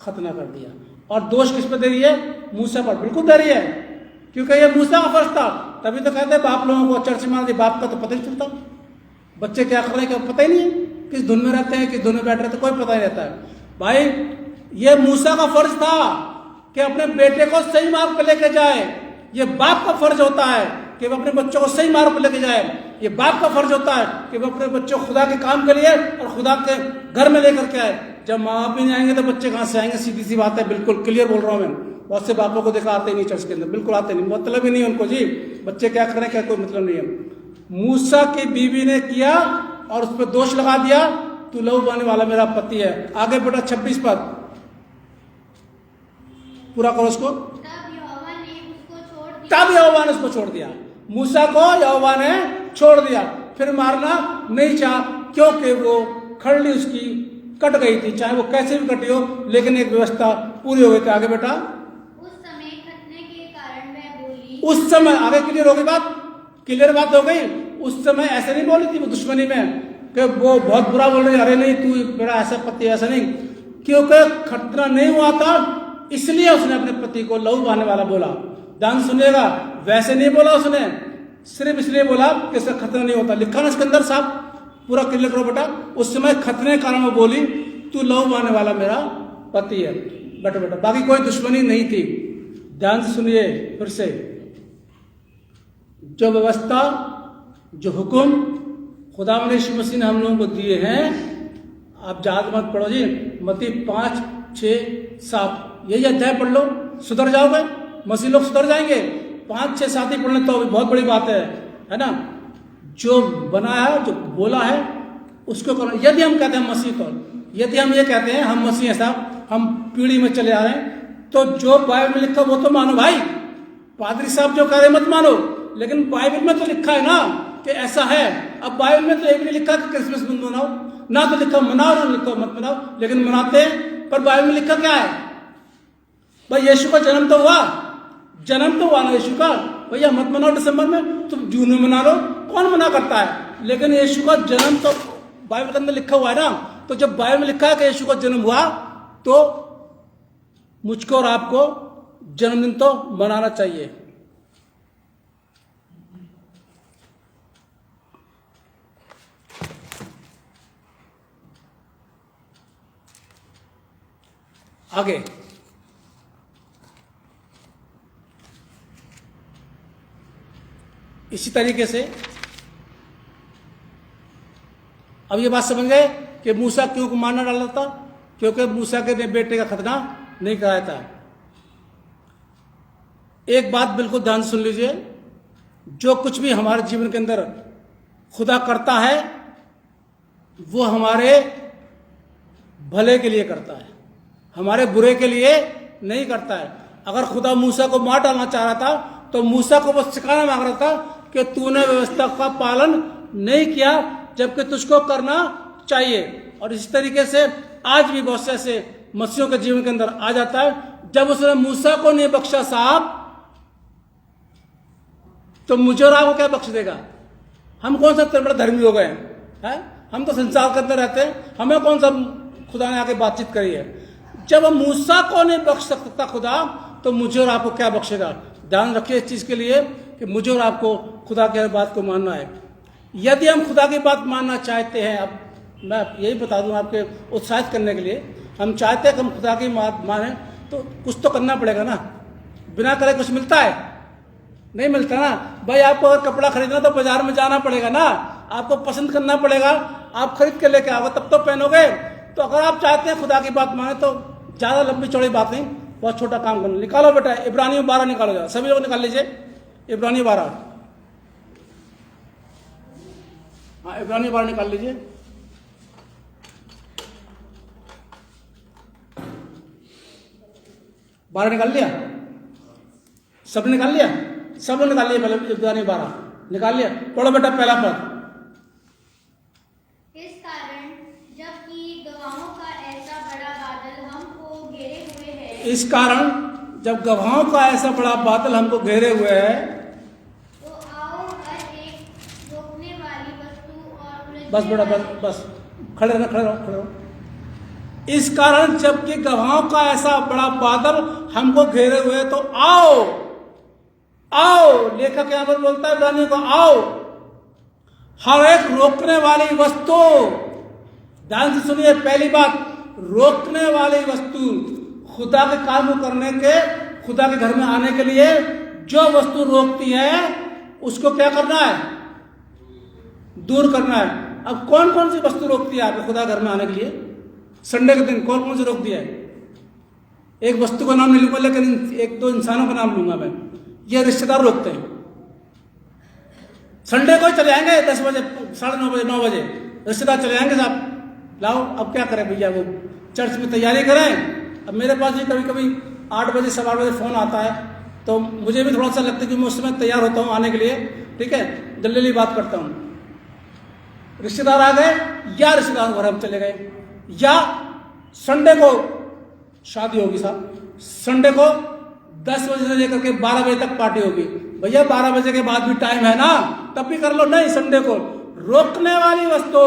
खतना कर दिया। और दोष किस पर दे रही है? मूसा पर। बिल्कुल दे रही है, क्योंकि ये मूसा का फर्ज था। तभी तो कहते हैं बाप लोगों को चर्च में, बाप का तो पता ही चलता, बच्चे क्या कर रहे हैं पता ही नहीं है, किस धुन में रहते हैं, किस धुन में बैठ रहे हैं, तो कोई पता नहीं रहता है। भाई ये मूसा का फर्ज था कि अपने बेटे को सही मार्ग पर लेके जाए। ये बाप का फर्ज होता है कि वो अपने बच्चों को सही मार्ग पर लेके जाए। ये बाप का फर्ज होता है कि वो अपने बच्चों को खुदा के काम के लिए और खुदा के घर में लेकर के आए। जब माँ बाप ही नहीं आएंगे तो बच्चे कहाँ से आएंगे? सीधी सी बात है, बिल्कुल क्लियर बोल रहा हूँ मैं। बहुत से बापों को देखा आते नहीं चर्च के अंदर, बिल्कुल आते नहीं, मतलब ही नहीं उनको जी, बच्चे क्या करें क्या कोई मतलब नहीं है। मूसा की बीवी ने किया और उस पर दोष लगा दिया, तू लहू बहाने वाला मेरा पति है। आगे बेटा 26 पद पूरा करो उसको। तब यहोवा ने उसको छोड़ दिया, मूसा को यहोवा ने छोड़ दिया। फिर मारना नहीं चाहा, क्योंकि वो खड़ली उसकी कट गई थी, चाहे वो कैसे भी कटी हो, लेकिन एक व्यवस्था पूरी हो गई थी। आगे बेटा, उस समय खतने के कारण वह बोली, उस समय, आगे क्लियर हो गई बात, क्लियर बात हो गई। उस समय ऐसे नहीं बोली थी वो दुश्मनी में कि वो बहुत बुरा बोल रही, अरे नहीं तू मेरा ऐसा पति, ऐसा नहीं, क्योंकि खतना नहीं हुआ था, इसलिए उसने अपने पति को लहू बहाने वाला बोला। ध्यान सुनिएगा, वैसे नहीं बोला उसने, सिर्फ इसलिए बोला कि इसका खतना नहीं होता। लिखा ना इसके अंदर साहब, पूरा क्लियर करो बेटा। उस समय खतने के कारण वो बोली, तू लहू बहाने वाला मेरा पति है। बेटा बेटा बाकी कोई दुश्मनी नहीं थी। ध्यान से सुनिए फिर से, जो व्यवस्था, जो हुक्म खुदावंद यीशु मसीह ने हम लोगों को दिए हैं, आप याद मत पढ़ो जी, मत्ती 5, 6, 7 यही अध्याय पढ़ लो, सुधर जाओगे, मसीह लोग सुधर जाएंगे। 5, 6, 7 ही पढ़ने तो बहुत बड़ी बात है ना। जो बनाया है, जो बोला है उसको करो। यदि हम कहते हैं मसीह को, यदि हम ये कहते हैं हम मसीह हैं साहब, हम पीढ़ी में चले आ रहे हैं, तो जो बाइबल में लिखा वो तो मानो भाई। पादरी साहब जो कह रहे मत मानो, लेकिन बाइबल में तो लिखा है ना कि ऐसा है। अब बाइबल में तो एक नहीं लिखा कि क्रिसमस मनाओ, ना तो लिखा मनाओ, ना लिखा मत मनाओ, लेकिन मनाते हैं। पर बाइबल में लिखा क्या है भाई? यीशु का जन्म तो हुआ, जन्म तो हुआ ना यीशु का। भैया मत मनाओ दिसंबर में, तुम जून में मना लो, कौन मना करता है? लेकिन यीशु का जन्म तो बाइबल के अंदर लिखा हुआ है ना। तो जब बाइबल में लिखा है कि यीशु का जन्म हुआ, तो मुझको और आपको जन्मदिन तो मनाना चाहिए। आगे इसी तरीके से अब ये बात समझ गए कि मूसा क्यों को मारना डाला था? क्योंकि मूसा के बेटे का खतना नहीं कराया था। एक बात बिल्कुल ध्यान सुन लीजिए, जो कुछ भी हमारे जीवन के अंदर खुदा करता है वो हमारे भले के लिए करता है, हमारे बुरे के लिए नहीं करता है। अगर खुदा मूसा को मार डालना चाह रहा था तो मूसा को वो सिखाना मांग रहा था कि तूने व्यवस्था का पालन नहीं किया जबकि तुझको करना चाहिए। और इसी तरीके से आज भी बहुत से ऐसे मसीहों के जीवन के अंदर आ जाता है, जब उसने मूसा को नहीं बख्शा साहब, तो मुझे और आपको क्या बख्श देगा? हम कौन सा बड़ा धर्मी हो गए हैं? हम तो संसार के अंदर रहते हैं, हमें कौन सा खुदा ने आके बातचीत करी है? जब मूसा को नहीं बख्श सकता खुदा, तो मुझे और आपको क्या बख्शेगा? ध्यान रखिए इस चीज के लिए कि मुझे और आपको खुदा की हर बात को मानना है। यदि हम खुदा की बात मानना चाहते हैं, अब मैं यही बता दूं आपके उत्साहित करने के लिए, हम चाहते हैं कि हम खुदा की बात माने तो कुछ तो करना पड़ेगा ना। बिना करे कुछ मिलता है? नहीं मिलता ना भाई। आपको अगर कपड़ा खरीदना तो बाजार में जाना पड़ेगा ना, आपको पसंद करना पड़ेगा, आप खरीद के लेके आओगे तब तो पहनोगे। तो अगर आप चाहते हैं खुदा की बात माने तो ज्यादा लंबी चौड़ी बात नहीं, बहुत छोटा काम करना। निकालो बेटा, इब्रानियों 12 निकालो जाओ, सभी लोग निकाल लीजिए इब्रानियों 12। हाँ, इब्रानियों 12 निकाल लीजिए। बारह निकाल लिया? सब निकाल लिया? सब लोग निकाल लिया? पहले इब्रानियों 12 निकाल लिया? पढ़ो बेटा पहला पद। इस कारण जबकि गवाहों का ऐसा बड़ा बादल हमको घेरे हुए है, इस कारण जब गवाहों का ऐसा बड़ा बादल हमको घेरे हुए है, तो आओ हर एक रोकने वाली वस्तु और बस बेटा बस खड़े रहो, खड़े रहो, खड़े रहो। इस कारण जबकि गवाहों का ऐसा बड़ा बादल हमको घेरे हुए, तो आओ आओ, लेखक यहां पर बोलता है इब्रानियों को, आओ हर एक रोकने वाली वस्तु, ध्यान से सुनिए, पहली बात, रोकने वाली वस्तु, खुदा के काम को करने के, खुदा के घर में आने के लिए जो वस्तु रोकती है उसको क्या करना है? दूर करना है। अब कौन कौन सी वस्तु रोकती है आपको खुदा घर में आने के लिए? संडे के दिन कौन कौन से रोक दिया है? एक वस्तु का नाम नहीं लूंगा, लेकिन एक दो इंसानों का नाम लूंगा मैं। ये रिश्तेदार रोकते हैं। संडे को ही चले आएंगे 10 बजे, 9:30 बजे, 9 बजे रिश्तेदार चले आएंगे, साहब लाओ अब क्या करें भैया, वो चर्च में तैयारी करें। अब मेरे पास भी कभी कभी 8 बजे 8:15 बजे फोन आता है, तो मुझे भी थोड़ा सा लगता है कि मैं उस समय तैयार होता हूँ आने के लिए, ठीक है, जल्दी जल्दी बात करता हूँ। रिश्तेदार आ गए या रिश्तेदार घर हम चले गए, या संडे को शादी होगी साहब, संडे को 10 बजे से लेकर के 12 बजे तक पार्टी होगी। भैया 12 बजे के बाद भी टाइम है ना, तब भी कर लो। नहीं, संडे को रोकने वाली वस्तु,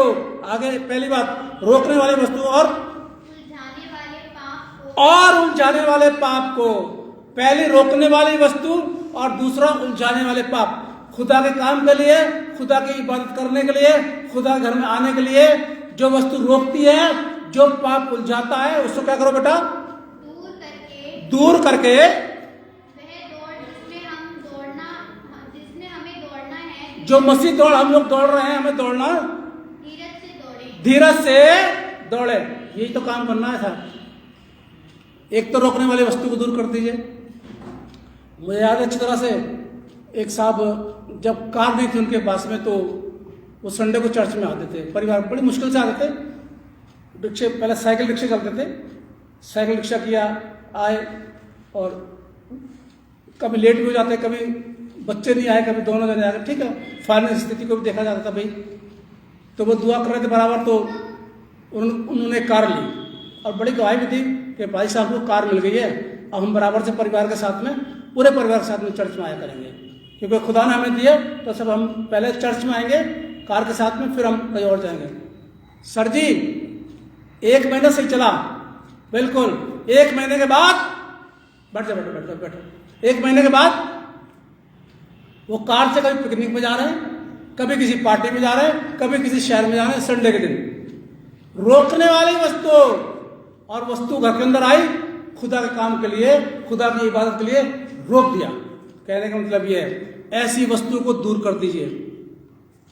आगे पहली बात रोकने वाली वस्तु और उलझाने वाले पाप को, उलझाने वाले पाप को। पहली रोकने वाली वस्तु और दूसरा उलझाने वाले पाप। खुदा के काम के लिए, खुदा की इबादत करने के लिए, खुदा घर में आने के लिए जो वस्तु रोकती है, जो पाप उलझाता है, उसको क्या करो बेटा? दूर करके जिसमें हमें दौड़ना है, जो मसीह दौड़ हम लोग दौड़ रहे हैं, हमें दौड़ना धीरज से दौड़े। यही तो काम करना है साहब। एक तो रोकने वाली वस्तु को दूर कर दीजिए। मुझे याद है अच्छी तरह से, एक साहब जब कार नहीं थी उनके पास में, तो वो संडे को चर्च में आते थे, परिवार बड़ी मुश्किल से आते थे। रिक्शे, पहले साइकिल रिक्शे चलते थे, साइकिल रिक्शा किया, आए, और कभी लेट भी हो जाते, कभी बच्चे नहीं आए, कभी दोनों जने आ गए, ठीक है, फाइनेंस स्थिति को भी देखा जाता था भाई। तो वो दुआ कर रहे थे बराबर, तो उन्होंने कार ली और बड़ी गवाही भी दी कि भाई साहब को कार मिल गई है, अब हम बराबर से परिवार के साथ में, पूरे परिवार के साथ में चर्च में आया करेंगे, क्योंकि खुदा ने हमें दिया। तो सब हम पहले चर्च में आएंगे कार के साथ में, फिर हम कहीं और जाएंगे। सर जी 1 महीना सही चला, बिल्कुल 1 महीने के बाद बैठ जाओ, बैठो बैठो, 1 महीने के बाद वो कार से कभी पिकनिक में जा रहे हैं, कभी किसी पार्टी में जा रहे हैं, कभी किसी शहर में जा रहे हैं, संडे के दिन। रोकने वाली वस्तु और वस्तु घर के अंदर आई, खुदा के काम के लिए, खुदा की इबादत के लिए रोक दिया। कहने का मतलब ये है, ऐसी वस्तु को दूर कर दीजिए।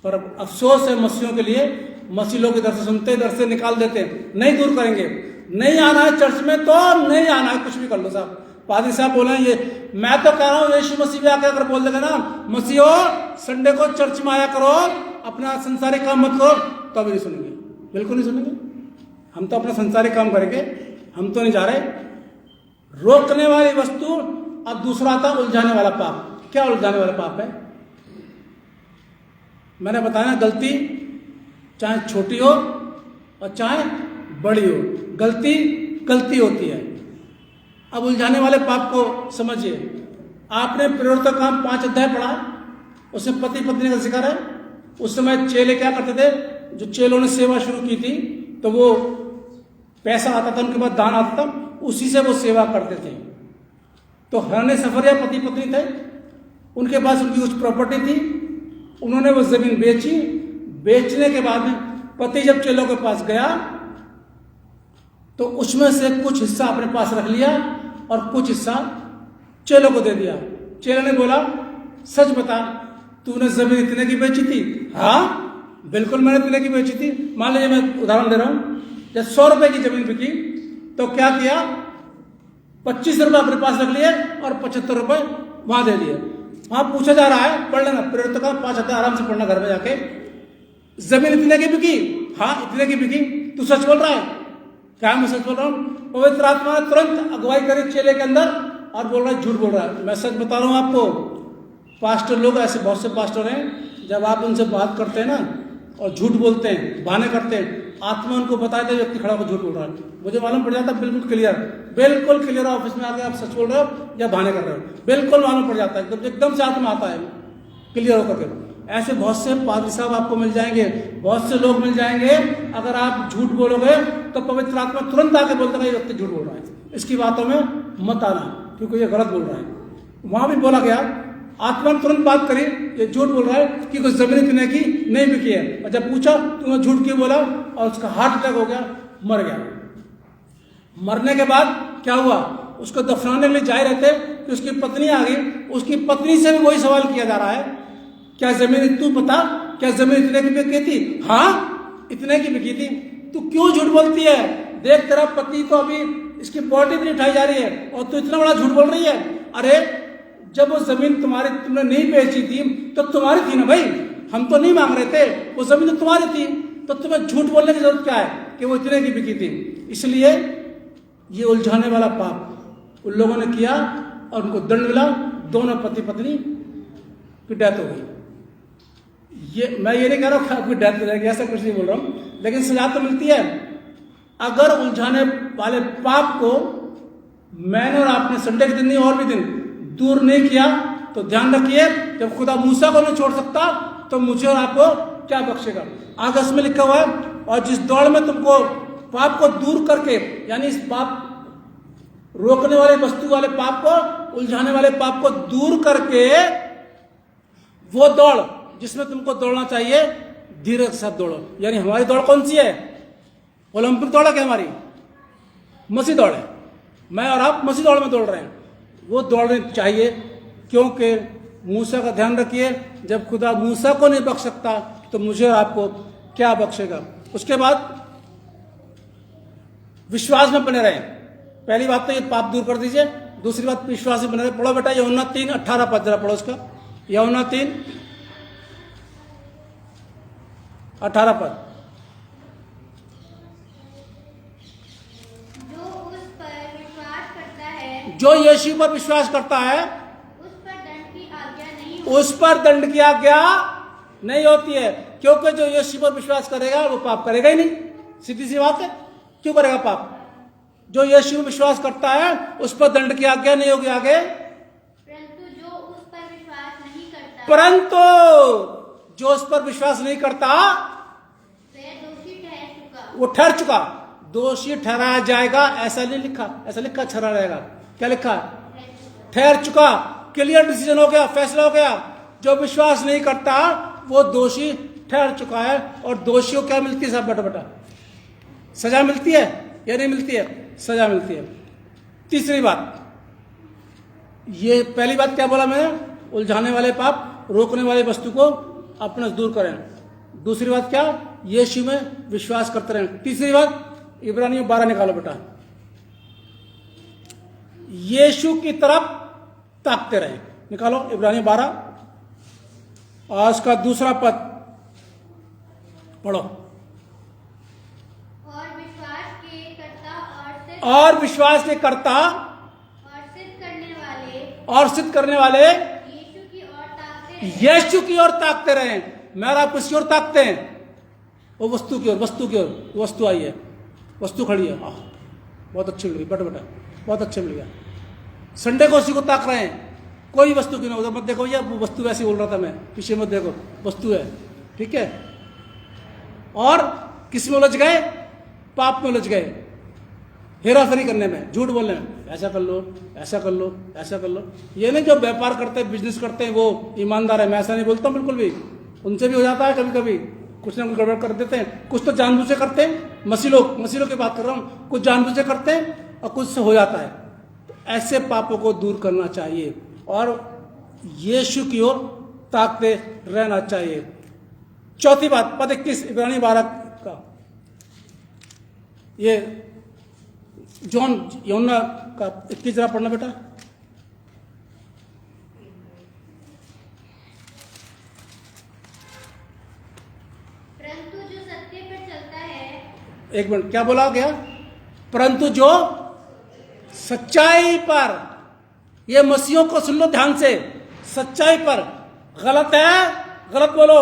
पर अफसोस है मसीहों के लिए, मसीह लोग इधर से सुनते, इधर से निकाल देते, नहीं दूर करेंगे। नहीं आना है चर्च में तो नहीं आना है, कुछ भी कर लो साहब। पादरी साहब बोले ये, मैं तो कह रहा हूँ यीशु मसीह भी आकर अगर बोल देगा ना, मसीहो संडे को चर्च में आया करो, अपना संसारिक काम मत करो, तो भी नहीं सुनेंगे, बिल्कुल नहीं सुनेंगे। हम तो अपना संसारिक काम करेंगे, हम तो नहीं जा रहे। रोकने वाली वस्तु। अब दूसरा आता उलझाने वाला पाप। क्या उलझाने वाला पाप है? मैंने बताया गलती चाहे छोटी हो और चाहे बड़ी हो, गलती गलती होती है। अब उलझाने वाले पाप को समझिए। आपने प्रवर्तक काम 5 अध्याय पढ़ा, उसमें पति पत्नी का जिक्र है। उस समय चेले क्या करते थे, जो चेलों ने सेवा शुरू की थी तो वो पैसा आता था, उनके पास दान आता था, उसी से वो सेवा करते थे। तो हरने सफरिया पति पत्नी थे, उनके पास उनकी कुछ प्रॉपर्टी थी, उन्होंने वो जमीन बेची। बेचने के बाद में पति जब चेलों के पास गया तो उसमें से कुछ हिस्सा अपने पास रख लिया और कुछ हिस्सा चेलों को दे दिया। चेलों ने बोला सच बता, तूने जमीन इतने की बेची थी? हाँ बिल्कुल मैंने इतने की बेची थी। मान लीजिए मैं उदाहरण दे रहा हूं, जब 100 रुपए की जमीन बिकी तो क्या किया, 25 रुपए अपने पास रख लिए और 75 रुपए वहां दे दिए। वहां पूछा जा रहा है, पढ़ लेना प्रवर्तक का 5 अध्याय, आराम से पढ़ना घर में जाके। जमीन इतने की बिकी? हाँ इतने की बिकी। तू सच बोल रहा है? क्या मैं सच बोल रहा हूं? पवित्र आत्मा ने तुरंत अगुवाई करी चेले के अंदर और बोल रहा है झूठ बोल रहा है। मैं सच बता रहा हूं आपको। पास्टर लोग ऐसे बहुत से पास्टर हैं, जब आप उनसे बात करते हैं ना और झूठ बोलते हैं, बहाने करते हैं, आत्मा उनको बताए थे व्यक्ति खड़ा होकर झूठ बोल रहा है। मुझे मालूम पड़ जाता है बिल्कुल क्लियर ऑफिस में आके आप सच बोल रहे हो या बहाने कर रहे हो, बिल्कुल मालूम पड़ जाता है, एकदम से आत्मा आता है क्लियर होकर के। ऐसे बहुत से पादरी साहब आपको मिल जाएंगे, बहुत से लोग मिल जाएंगे। अगर आप झूठ बोलोगे तो पवित्र आत्मा तुरंत आके बोलता है ये व्यक्ति झूठ बोल रहा है, इसकी बातों में मत आना क्योंकि ये गलत बोल रहा है। वहां भी बोला गया, आत्मा ने तुरंत बात करी ये झूठ बोल रहा है कि कुछ जमीन इतने की नहीं बिकी है। और जब पूछा तुमने झूठ क्यों बोला, और उसका हार्ट अटैक हो गया, मर गया। मरने के बाद क्या हुआ, उसको दफनाने के लिए जा रहे थे कि उसकी पत्नी आ गई। उसकी पत्नी से भी वही सवाल किया जा रहा है, क्या जमीन तू बता, क्या जमीन इतने की बिकी थी? हाँ इतने की बिकी थी। तू क्यों झूठ बोलती है? देख तेरा पति तो अभी इसकी बॉडी भी उठाई जा रही है और तू इतना बड़ा झूठ बोल रही है। अरे जब वो जमीन तुमने नहीं बेची थी तो तुम्हारी थी ना भाई, हम तो नहीं मांग रहे थे, वो जमीन तो तुम्हारी थी, तो तुम्हें झूठ बोलने की जरूरत क्या है कि वो इतने की बिकी थी। इसलिए ये उलझाने वाला पाप उन लोगों ने किया और उनको दंड मिला, दोनों पति पत्नी की डेथ हो गई। ये मैं ये नहीं कह रहा हूं कि आपकी डेथ हो जाएगी, ऐसा कुछ नहीं बोल रहा हूं, लेकिन सजा तो मिलती है। अगर उलझाने वाले पाप को मैंने और आपने संडे के दिन नहीं और भी दिन दूर नहीं किया तो ध्यान रखिए, जब खुदा मूसा को नहीं छोड़ सकता तो मुझे और आपको क्या बख्शेगा। आगस में लिखा हुआ है, और जिस दौड़ में तुमको पाप को दूर करके, यानी इस पाप रोकने वाले वस्तु वाले पाप को, उलझाने वाले पाप को दूर करके वो दौड़ जिसमें तुमको दौड़ना चाहिए, धीरे के साथ दौड़ो। यानी हमारी दौड़ कौन सी है? ओलंपिक दौड़ है क्या हमारी? मसीह दौड़ है। मैं और आप मसीह दौड़ में दौड़ रहे हैं, वो दौड़नी चाहिए। क्योंकि मूसा का ध्यान रखिए, जब खुदा मूसा को नहीं बख्श सकता तो मुझे और आपको क्या बख्शेगा। उसके बाद विश्वास में बने रहें। पहली बात तो ये पाप दूर कर दीजिए, दूसरी बात विश्वास में बने रहे। पढ़ो बेटा यूहन्ना 3:18 पद जरा पढ़ो उसका, यूहन्ना 3:18 पद। जो यीशु पर विश्वास करता है उस पर दंड की आज्ञा नहीं होती है, क्योंकि जो यीशु पर विश्वास करेगा वो पाप करेगा ही नहीं। सीधी सी बात है, क्यों करेगा पाप? जो यीशु पर विश्वास करता है उस पर दंड की आज्ञा नहीं होगी। आगे, परंतु जो उस पर विश्वास नहीं करता, परंतु जो उस पर विश्वास नहीं करता वह दोषी ठहर चुका, वो ठहर चुका, दोषी ठहराया जाएगा। ऐसा नहीं लिखा, ऐसा लिखा ठहरा रहेगा। क्या लिखा? ठहर चुका। क्लियर डिसीजन हो गया, फैसला हो गया। जो विश्वास नहीं करता वो दोषी ठहर चुका है। और दोषियों क्या मिलती है साहब? बेटा बेटा सजा मिलती है या नहीं मिलती है? सजा मिलती है। तीसरी बात, ये पहली बात क्या बोला मैंने? उलझाने वाले पाप, रोकने वाली वस्तु को अपने से दूर करें। दूसरी बात क्या? यीशु में विश्वास करते रहें। तीसरी बात इब्रानियों 12 निकालो बेटा, यीशु की तरफ ताकते रहे। निकालो इब्रानियों 12 और उसका दूसरा पद पढ़ो। और विश्वास के कर्ता और सिद्ध करने वाले यीशु की ओर ताकते रहें। मगर आप किसी और ताकते हैं, वो वस्तु की ओर, वस्तु की ओर। वस्तु आई है, वस्तु खड़ी है, बहुत अच्छी मिल गई, बट बेटा बहुत अच्छे मिल गया। संडे को उसी को ताक रहे हैं, कोई वस्तु की ना, उधर मत देखो, या वो वस्तु वैसे बोल रहा था मैं, पीछे मत देखो, वस्तु है, ठीक है। और किस में उलझ गए? पाप में उलझ गए, हेराफेरी करने में, झूठ बोलने में, ऐसा कर लो, ऐसा कर लो, ऐसा कर लो। ये नहीं जो व्यापार करते हैं, बिजनेस करते हैं, वो ईमानदार है, मैं ऐसा नहीं बोलता हूँ बिल्कुल भी, उनसे भी हो जाता है कभी कभी, कुछ ना कुछ गड़बड़ कर देते हैं। कुछ तो जानबूझ से करते हैं, मसीलों की बात कर रहा हूँ, कुछ जानबूझ से करते हैं और कुछ से हो जाता है। तो ऐसे पापों को दूर करना चाहिए और यीशु की ओर ताकते रहना चाहिए। चौथी बात, पद 21 इब्रानी 12 का, ये यूहन्ना का 21 जरा पढ़ना बेटा। परंतु जो सत्य पर चलता है, एक मिनट, क्या बोला गया? परंतु जो सच्चाई पर, ये मसीहों को सुन लो ध्यान से, सच्चाई पर, गलत है गलत बोलो,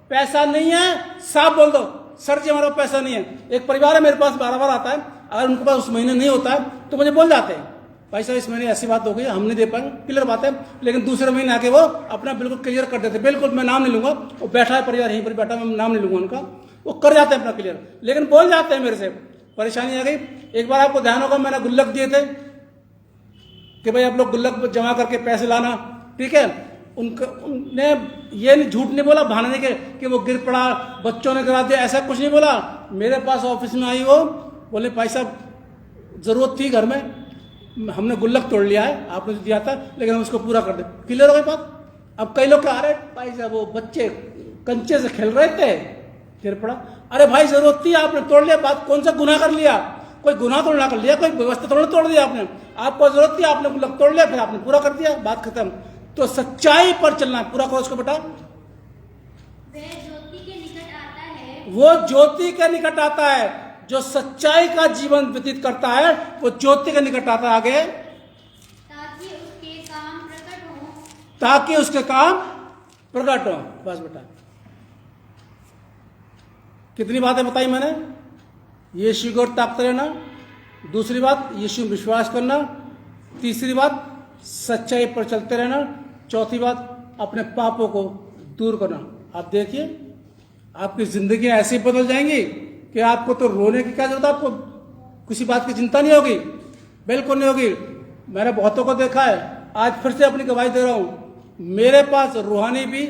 पैसा नहीं है साफ बोल दो, सर जी हमारा पैसा नहीं है। एक परिवार है मेरे पास, बार आता है, अगर उनके पास उस महीने नहीं होता है तो मुझे बोल जाते हैं, भाई साहब इस महीने ऐसी बात हो गई, हम नहीं दे पाएंगे, क्लियर बात है। लेकिन दूसरे महीने आके वो अपना बिल्कुल क्लियर कर देते, बिल्कुल मैं नाम नहीं लूंगा, वो बैठा है परिवार यहीं पर बैठा, मैं नाम नहीं लूंगा उनका, वो कर जाते हैं अपना क्लियर, लेकिन बोल जाते हैं मेरे से, परेशानी आ गई। एक बार आपको ध्यान होगा, मैंने गुल्लक दिए थे कि भाई आप लोग गुल्लक जमा करके पैसे लाना, ठीक है। उनने ये नहीं, झूठ नहीं बोला बहाने के कि वो गिर पड़ा, बच्चों ने करा दिया, ऐसा कुछ नहीं बोला। मेरे पास ऑफिस में आई, वो बोले भाई साहब जरूरत थी घर में, हमने गुल्लक तोड़ लिया है, आपने जो दिया था, लेकिन हम उसको पूरा कर दे, क्लियर हो गई बात। अब कई लोग कह रहे भाई साहब वो बच्चे कंचे से खेल रहे थे, गिर पड़ा, अरे भाई जरूरत थी, आपने तोड़ लिया, बात कौन सा गुनाह कर लिया? कोई गुनाह तोड़ ना कर लिया, कोई व्यवस्था थोड़ा तोड़ दिया आपने, आपको जरूरत थी, आपने गुल्लक तोड़ लिया, फिर आपने पूरा कर दिया, बात खत्म। तो सच्चाई पर चलना, पूरा करो उसको बेटा। वह ज्योति के निकट आता है, वो ज्योति के निकट आता है, जो सच्चाई का जीवन व्यतीत करता है वो ज्योति के निकट आता है। आगे, ताकि उसके काम प्रकट हो, ताकि उसके काम प्रकट हो, बस बेटा। कितनी बातें बताई मैंने? यीशु की ओर ताकते रहना, दूसरी बात यीशु में विश्वास करना, तीसरी बात सच्चाई पर चलते रहना, चौथी बात अपने पापों को दूर करना। आप देखिए आपकी जिंदगी ऐसी बदल जाएंगी कि आपको तो रोने की क्या जरूरत है, आपको किसी बात की चिंता नहीं होगी, बिल्कुल नहीं होगी। मैंने बहुतों को देखा है, आज फिर से अपनी गवाही दे रहा हूं, मेरे पास रूहानी भी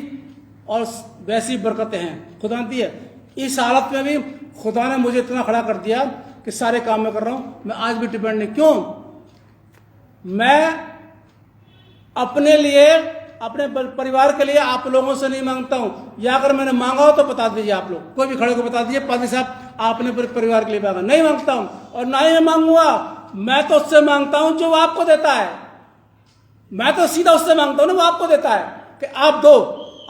और वैसी बरकतें हैं, खुदा ने दी है। इस हालत में भी खुदा ने मुझे इतना खड़ा कर दिया कि सारे काम मैं कर रहा हूं, मैं आज भी डिपेंड नहीं। क्यों? मैं अपने लिए, अपने परिवार के लिए आप लोगों से नहीं मांगता हूं, या अगर मैंने मांगा हो तो बता दीजिए, आप लोग कोई भी खड़े को बता दीजिए, पादी साहब आपने परिवार के लिए मांगा, नहीं मांगता हूं और ना ही मैं मांगूंगा। मैं तो उससे मांगता हूं जो आपको देता है, मैं तो सीधा उससे मांगता हूं ना, वो आपको देता है कि आप दो,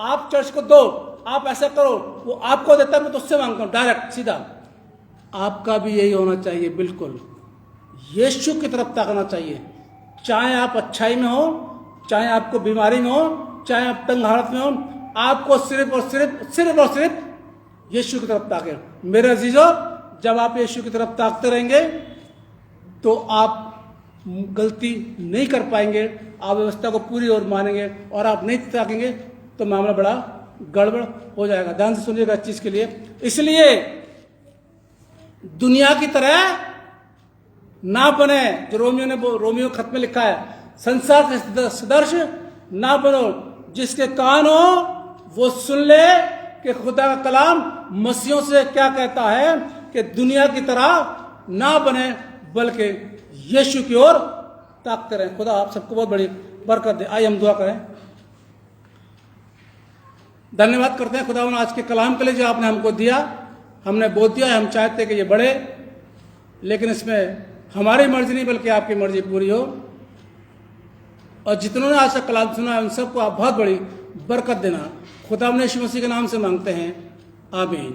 आप चर्च को दो, आप ऐसा करो, वो आपको देता है, मैं तो उससे मांगता हूं डायरेक्ट सीधा। आपका भी यही होना चाहिए, बिल्कुल यीशु की तरफ ताकना चाहिए, चाहे आप अच्छाई में हो, चाहे आपको बीमारी में हो, चाहे आप तंग हालत में हो, आपको सिर्फ और सिर्फ यीशु की तरफ ताके। मेरे अजीजों, जब आप यीशु की तरफ ताकते रहेंगे तो आप गलती नहीं कर पाएंगे, आप व्यवस्था को पूरी ओर मानेंगे, और आप नहीं ताकेंगे तो मामला बड़ा गड़बड़ हो जाएगा। ध्यान से सुनिएगा इस चीज के लिए। इसलिए दुनिया की तरह ना बने, जो रोमियो खत में लिखा है, संसार के सदृश ना बनो, जिसके कान हो वो सुन ले कि खुदा का कलाम मसीहों से क्या कहता है, कि दुनिया की तरह ना बने बल्कि यीशु की ओर ताकते रहें। खुदा आप सबको बहुत बड़ी बरकत दे। आइए हम दुआ करें। धन्यवाद करते हैं खुदा आज के कलाम के लिए जो आपने हमको दिया, हमने बोल दिया है, हम चाहते हैं कि ये बढ़े, लेकिन इसमें हमारी मर्जी नहीं बल्कि आपकी मर्जी पूरी हो। और जितनों ने आज तक कलाम सुना है उन सबको आप बहुत बड़ी बरकत देना। खुदा अपने यीशु मसीह के नाम से मांगते हैं, आमीन।